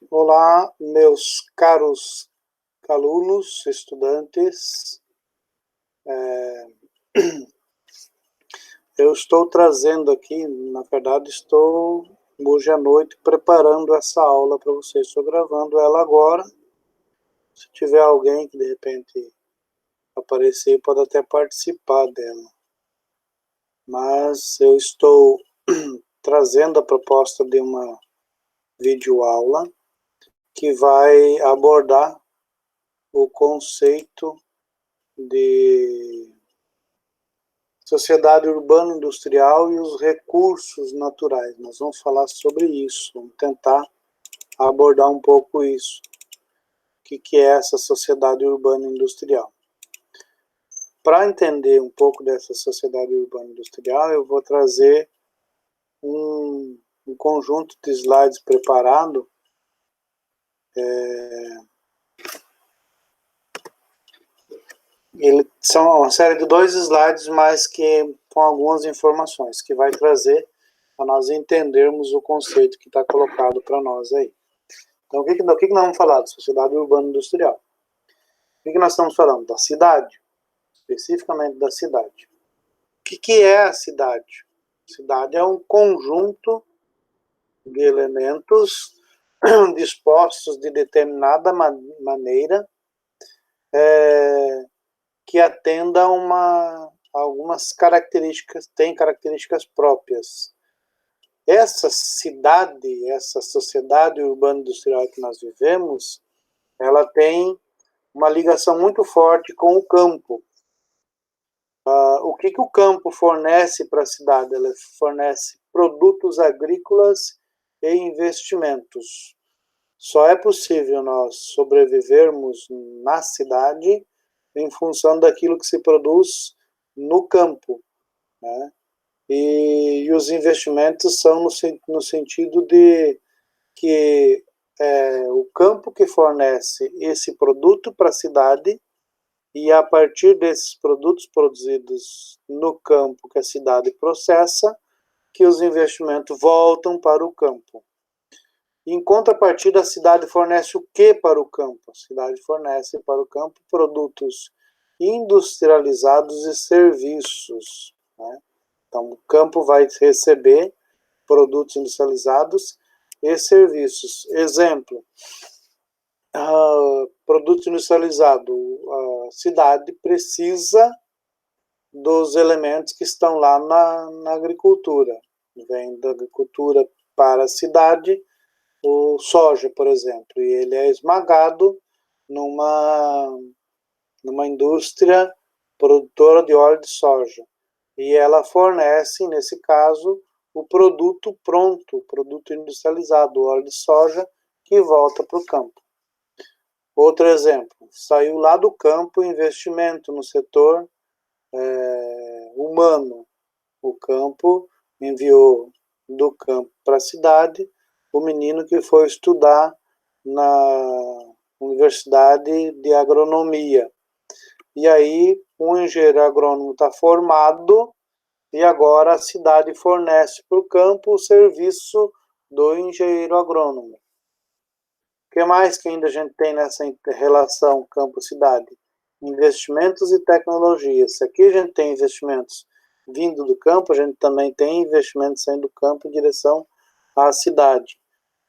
Olá, meus caros alunos, estudantes. Eu estou trazendo aqui, na verdade, estou hoje à noite preparando essa aula para vocês. Estou gravando ela agora. Se tiver alguém que de repente aparecer, pode até participar dela. Mas eu estou trazendo a proposta de uma videoaula que vai abordar o conceito de sociedade urbana industrial e os recursos naturais. Nós vamos falar sobre isso, vamos tentar abordar um pouco isso. O que é essa sociedade urbana industrial? Para entender um pouco dessa sociedade urbana industrial, eu vou trazer um conjunto de slides preparado são uma série de 2 slides, mas que com algumas informações, que vai trazer para nós entendermos o conceito que está colocado para nós aí. Então, o que nós vamos falar? Da sociedade urbana industrial. O que nós estamos falando? Da cidade, especificamente da cidade. O que é a cidade? A cidade é um conjunto de elementos dispostos de determinada maneira que atenda a algumas características, tem características próprias. Essa cidade, essa sociedade urbana industrial que nós vivemos, ela tem uma ligação muito forte com o campo. O que o campo fornece para a cidade? Ela fornece produtos agrícolas e investimentos. Só é possível nós sobrevivermos na cidade em função daquilo que se produz no campo, né? E os investimentos são no sentido de que o campo que fornece esse produto para a cidade, e a partir desses produtos produzidos no campo que a cidade processa, que os investimentos voltam para o campo. Em contrapartida, a cidade fornece o que para o campo? A cidade fornece para o campo produtos industrializados e serviços, né? Então, o campo vai receber produtos industrializados e serviços. Exemplo, produto industrializado. A cidade precisa dos elementos que estão lá na agricultura. Vem da agricultura para a cidade o soja, por exemplo, e ele é esmagado numa indústria produtora de óleo de soja. E ela fornece, nesse caso, o produto pronto, o produto industrializado, o óleo de soja, que volta para o campo. Outro exemplo, saiu lá do campo investimento no setor humano. O campo enviou do campo para a cidade o menino que foi estudar na Universidade de Agronomia. E aí o engenheiro agrônomo está formado e agora a cidade fornece para o campo o serviço do engenheiro agrônomo. O que mais que ainda a gente tem nessa relação campo-cidade? Investimentos e tecnologias. Se aqui a gente tem investimentos vindo do campo, a gente também tem investimentos saindo do campo em direção à cidade.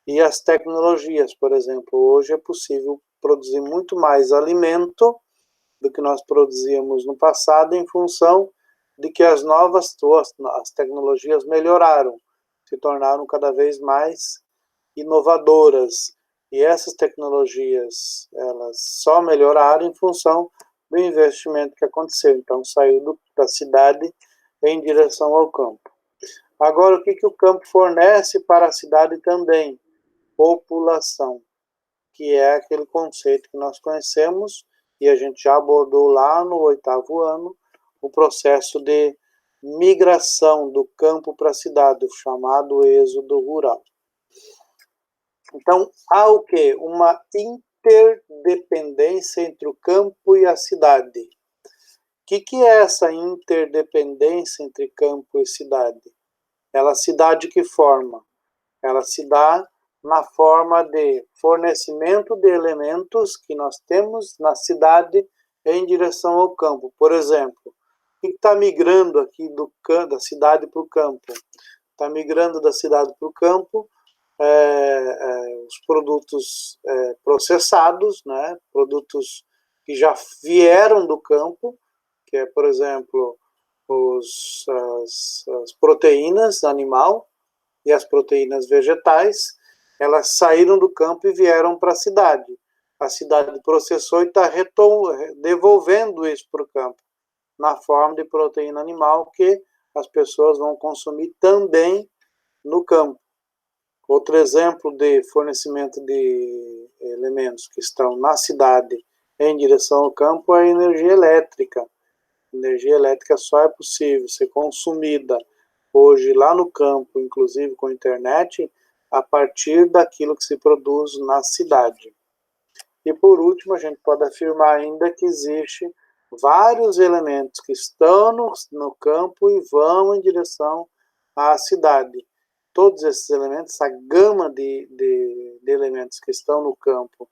E as tecnologias, por exemplo, hoje é possível produzir muito mais alimento do que nós produzíamos no passado, em função de que as tecnologias melhoraram, se tornaram cada vez mais inovadoras. E essas tecnologias, elas só melhoraram em função do investimento que aconteceu. Então, saiu da cidade em direção ao campo. Agora, o que o campo fornece para a cidade também? População, que é aquele conceito que nós conhecemos, e a gente já abordou lá no 8º ano, o processo de migração do campo para a cidade, o chamado êxodo rural. Então, há o quê? Uma interdependência entre o campo e a cidade. O que é essa interdependência entre campo e cidade? ela se dá de que forma? Ela se dá na forma de fornecimento de elementos que nós temos na cidade em direção ao campo. Por exemplo, o que está migrando aqui da cidade para o campo? Está migrando da cidade para o campo os produtos processados, né? Produtos que já vieram do campo, que é, por exemplo, as proteínas animal e as proteínas vegetais, elas saíram do campo e vieram para a cidade. A cidade processou e está devolvendo isso para o campo, na forma de proteína animal que as pessoas vão consumir também no campo. Outro exemplo de fornecimento de elementos que estão na cidade em direção ao campo é a energia elétrica. A energia elétrica só é possível ser consumida hoje lá no campo, inclusive com a internet, a partir daquilo que se produz na cidade. E por último, a gente pode afirmar ainda que existe vários elementos que estão no campo e vão em direção à cidade. Todos esses elementos, essa gama de elementos que estão no campo,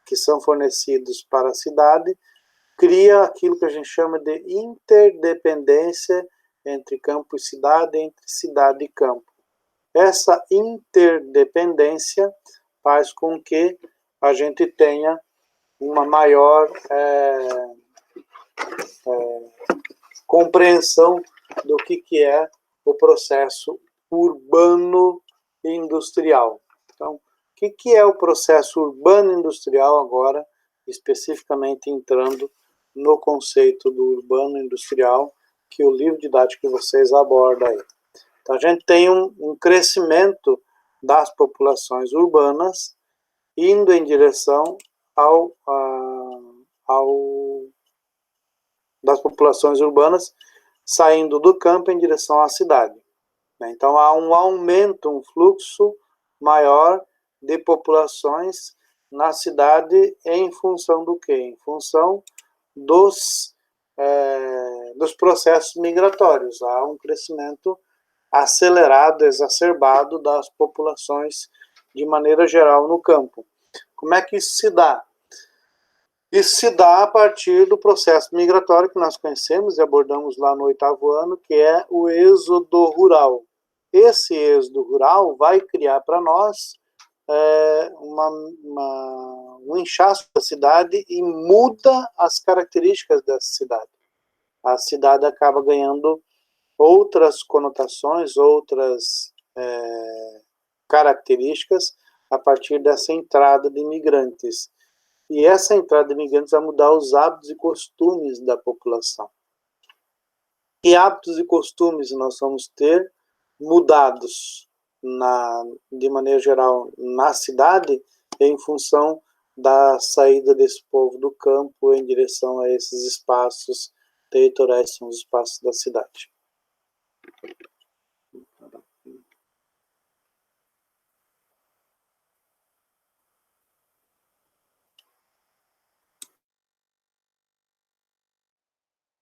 que são fornecidos para a cidade, cria aquilo que a gente chama de interdependência entre campo e cidade, entre cidade e campo. Essa interdependência faz com que a gente tenha uma maior compreensão do que é o processo urbano e industrial. Então, o que é o processo urbano industrial agora, especificamente entrando no conceito do urbano industrial, que o livro didático de vocês aborda aí. Então, a gente tem um crescimento das populações urbanas indo em direção das populações urbanas saindo do campo em direção à cidade. Então, há um aumento, um fluxo maior de populações na cidade em função do quê? Em função dos processos migratórios. Há um crescimento acelerado, exacerbado das populações de maneira geral no campo. Como é que isso se dá? Isso se dá a partir do processo migratório que nós conhecemos e abordamos lá no 8º ano, que é o êxodo rural. Esse êxodo rural vai criar para nós um inchaço da cidade e muda as características dessa cidade. A cidade acaba ganhando outras conotações, outras características a partir dessa entrada de imigrantes. E essa entrada de imigrantes vai mudar os hábitos e costumes da população. Que hábitos e costumes nós vamos ter mudados, de maneira geral, na cidade, em função da saída desse povo do campo em direção a esses espaços territoriais, são os espaços da cidade.